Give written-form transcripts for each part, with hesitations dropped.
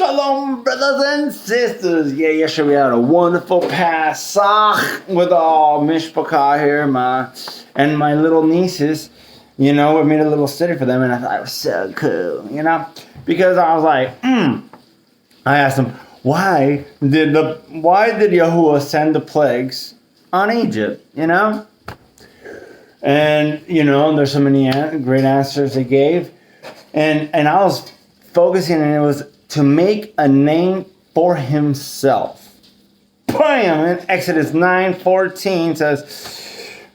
Shalom, brothers and sisters. Yeah, yesterday we had a wonderful Passover with all Mishpachah here, and my little nieces. You know, we made a little study for them, and I thought it was so cool, you know? Because I was like, I asked them, why did Yahuwah send the plagues on Egypt, you know? And, you know, there's so many great answers they gave. And I was focusing, and it was to make a name for himself. Bam! In Exodus 9:14 says,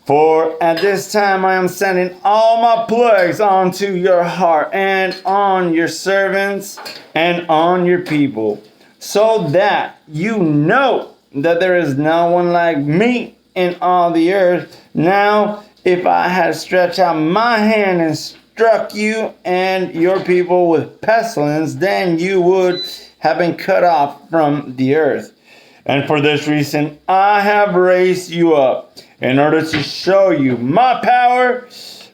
"For at this time I am sending all my plagues onto your heart and on your servants and on your people, so that you know that there is no one like me in all the earth. Now, if I had stretched out my hand and struck you and your people with pestilence, then you would have been cut off from the earth. And for this reason, I have raised you up in order to show you my power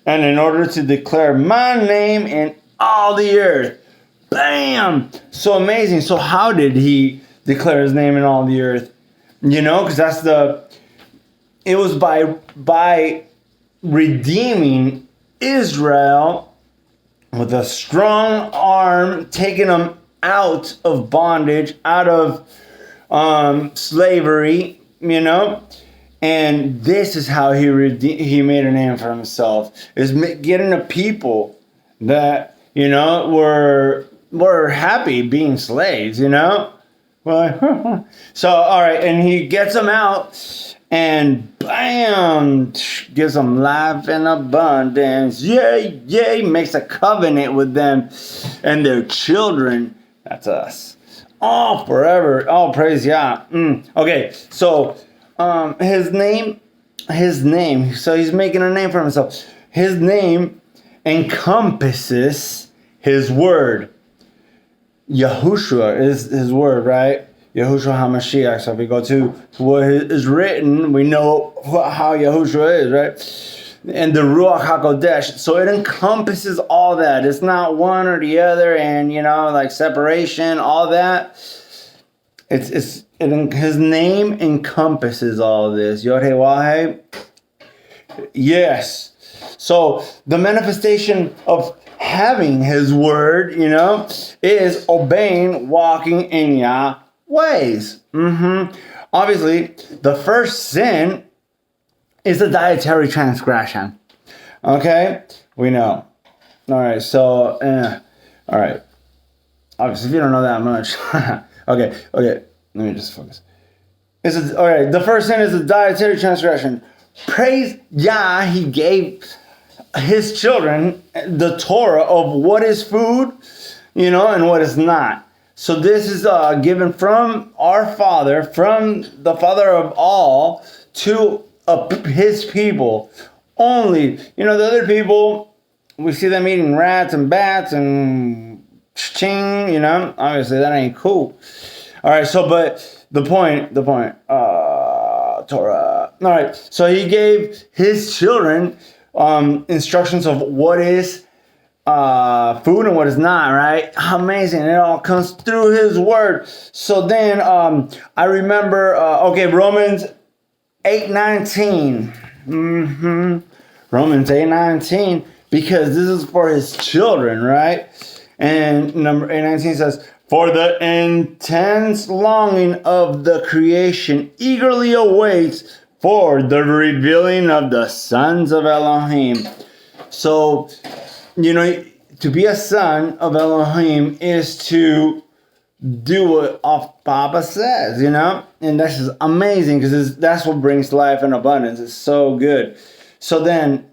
and in order to declare my name in all the earth." Bam! So amazing. So how did he declare his name in all the earth? You know, because it was by redeeming Israel with a strong arm, taking them out of bondage, out of slavery, you know. And this is how he made a name for himself, is getting a people that, you know, were happy being slaves, you know. Well, so all right, and he gets them out, and bam, gives them life in abundance. Yay, yay, makes a covenant with them and their children. That's us. Oh, forever. Oh, praise Yah. Okay, so his name. So he's making a name for himself. His name encompasses his word. Yahushua is his word, right? Yahushua HaMashiach. So if we go to what is written, we know how Yahushua is, right? And the Ruach HaKodesh. So it encompasses all that. It's not one or the other, and, you know, like separation, all that. His name encompasses all this. Yod-Heh-Wah-Heh. Yes. So the manifestation of having his word, you know, is obeying, walking in Yah ways. Obviously, the first sin is a dietary transgression. Okay? We know. All right, so, all right. Obviously, if you don't know that much. Okay, let me just focus. All right, the first sin is a dietary transgression. Praise Yah, he gave his children the Torah of what is food, you know, and what is not. So this is given from our Father, from the Father of all, to his people only. You know, the other people, we see them eating rats and bats and ching, you know. Obviously, that ain't cool. All right, so, but the point, Torah. All right, so he gave his children instructions of what is food and what is not, right? Amazing. It all comes through his word. So then I remember, Romans 8:19. Romans 8:19, because this is for his children, right? And number 8:19 says, "For the intense longing of the creation eagerly awaits for the revealing of the sons of Elohim." So, you know, to be a son of Elohim is to do what Papa says, you know? And that's just amazing, because that's what brings life and abundance. It's so good. So then,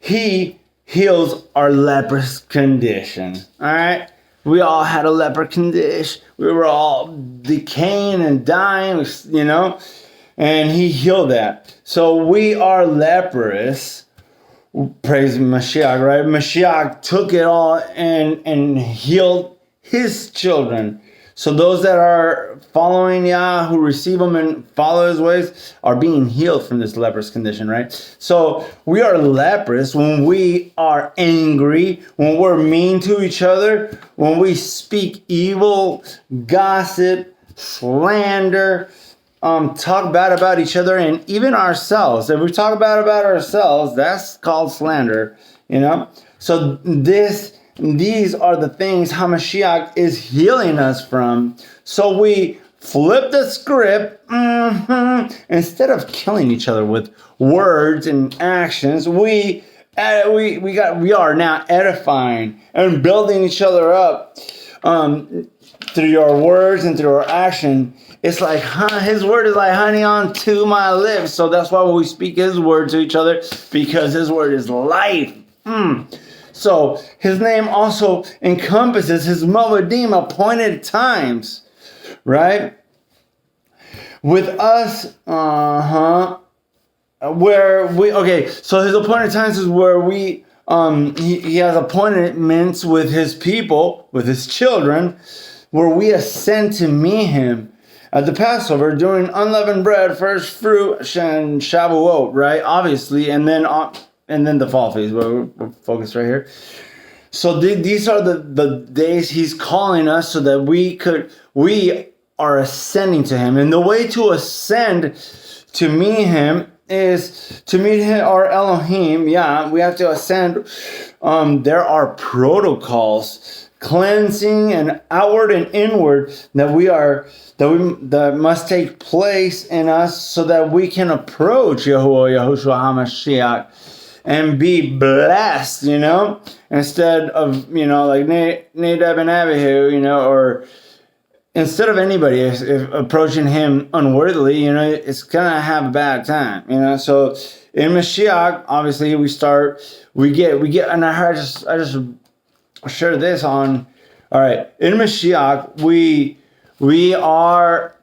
he heals our leprous condition, all right? We all had a leper condition. We were all decaying and dying, you know, and he healed that. So we are leprous. Praise Mashiach, right? Mashiach took it all and healed his children. So those that are following Yah, who receive him and follow his ways, are being healed from this leprous condition, right? So we are leprous when we are angry, when we're mean to each other, when we speak evil, gossip, slander, talk bad about each other and even ourselves. If we talk bad about ourselves, that's called slander, you know? So these are the things Hamashiach is healing us from. So we flip the script. Instead of killing each other with words and actions, we are now edifying and building each other up through your words and through our action. It's like, his word is like honey on to my lips. So that's why we speak his word to each other, because his word is life. So his name also encompasses his Moedim, appointed times, right? With us, where we, okay, so his appointed times is where we, he has appointments with his people, with his children, where we ascend to meet him at the Passover, doing unleavened bread, first fruit, and Shavuot, right? Obviously, and then the fall phase, where we're focused right here. So these are the days he's calling us so that we are ascending to him. And the way to ascend to meet him is to meet him, our Elohim. Yeah, we have to ascend. There are protocols, cleansing and outward and inward, that must take place in us so that we can approach Yahushua HaMashiach and be blessed, you know, instead of, you know, like Nadab and Abihu, you know, or instead of anybody if approaching him unworthily, you know, it's gonna have a bad time, you know. So in Mashiach, obviously we get, and I just share this on. All right, in Mashiach we are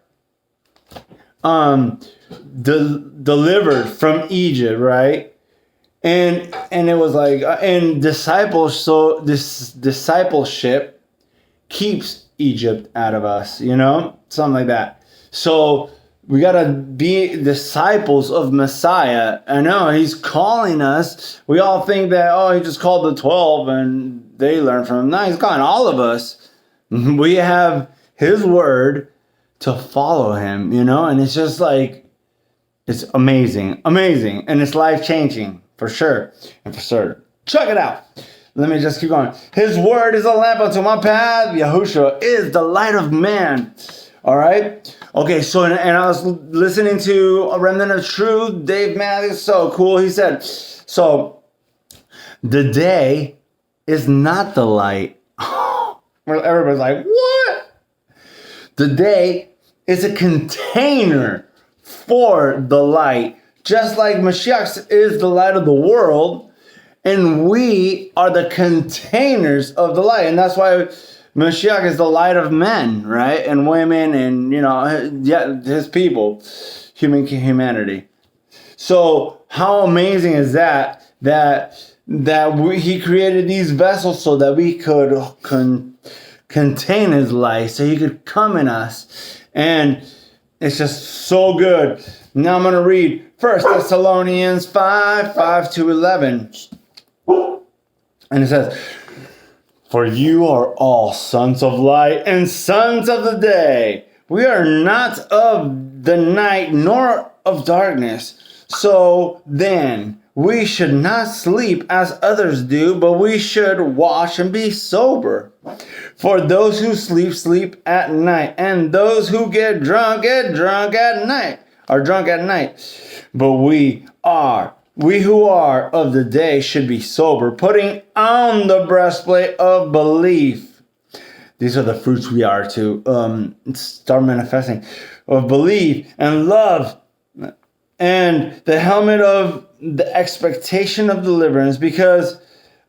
delivered from Egypt, right? And it was like, and disciples. So this discipleship keeps Egypt out of us, you know, something like that. So we gotta be disciples of Messiah. I know he's calling us. We all think that, he just called the 12 and they learn from him. No, he's calling all of us. We have his word to follow him, you know, and it's just like, it's amazing, and it's life changing. For sure and for certain. Check it out. Let me just keep going. His word is a lamp unto my path. Yahushua is the light of man. All right. Okay. So, and I was listening to A Remnant of Truth. Dave Matthews, so cool. He said, so the day is not the light. Well, everybody's like, what? The day is a container for the light. Just like Mashiach is the light of the world, and we are the containers of the light. And that's why Mashiach is the light of men, right? And women and, you know, his people, humanity. So how amazing is that he created these vessels so that we could contain his light, so he could come in us. And it's just so good. Now I'm going to read 1 Thessalonians 5:5-11. And it says, for you are all sons of light and sons of the day. We are not of the night nor of darkness. So then we should not sleep as others do, but we should watch and be sober. For those who sleep, sleep at night. And those who get drunk at night. Are drunk at night. But we who are of the day should be sober, putting on the breastplate of belief. These are the fruits we are to start manifesting, of belief and love, and the helmet of the expectation of deliverance, because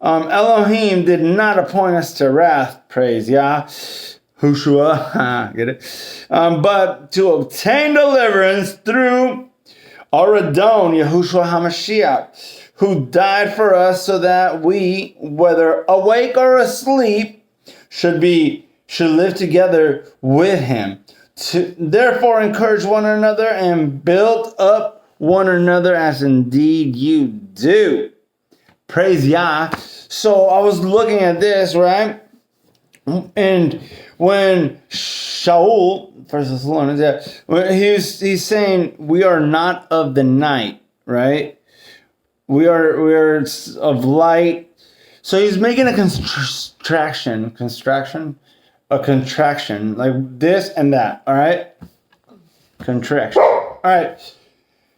Elohim did not appoint us to wrath, praise Yah, Hushua, get it? But to obtain deliverance through our Adon, Yahushua HaMashiach, who died for us so that we, whether awake or asleep, should be should live together with him. Therefore, encourage one another and build up one another as indeed you do. Praise Yah. So I was looking at this, right? And when Shaul, First Thessalonians, he's saying we are not of the night, right? We are of light. So he's making a contraction, like this and that, all right? Contraction. All right.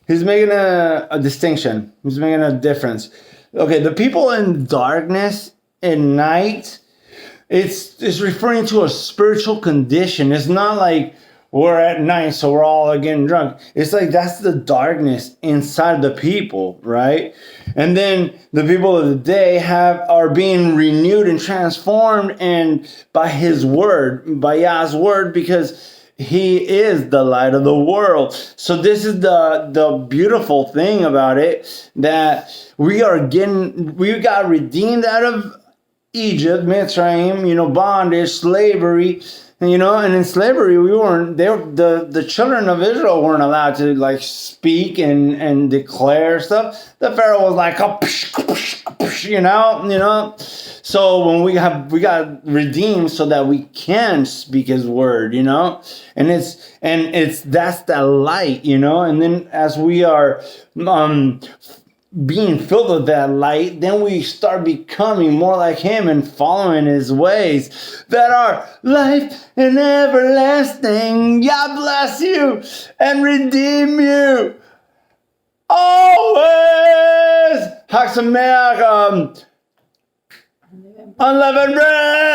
He's making a distinction. He's making a difference. Okay, the people in darkness and night, it's referring to a spiritual condition. It's not like we're at night, so we're all getting drunk. It's like that's the darkness inside the people, right? And then the people of the day are being renewed and transformed, and by His word, by Yah's word, because He is the light of the world. So this is the beautiful thing about it, that we got redeemed out of Egypt, Mitzrayim, bondage, slavery, and in slavery the children of Israel weren't allowed to like speak and declare stuff. The Pharaoh was like, So when we got redeemed so that we can speak His word, and that's that light, and then as we are being filled with that light, then we start becoming more like Him and following His ways that are life and everlasting. God bless you and redeem you always. Chag Sameach, unleavened bread.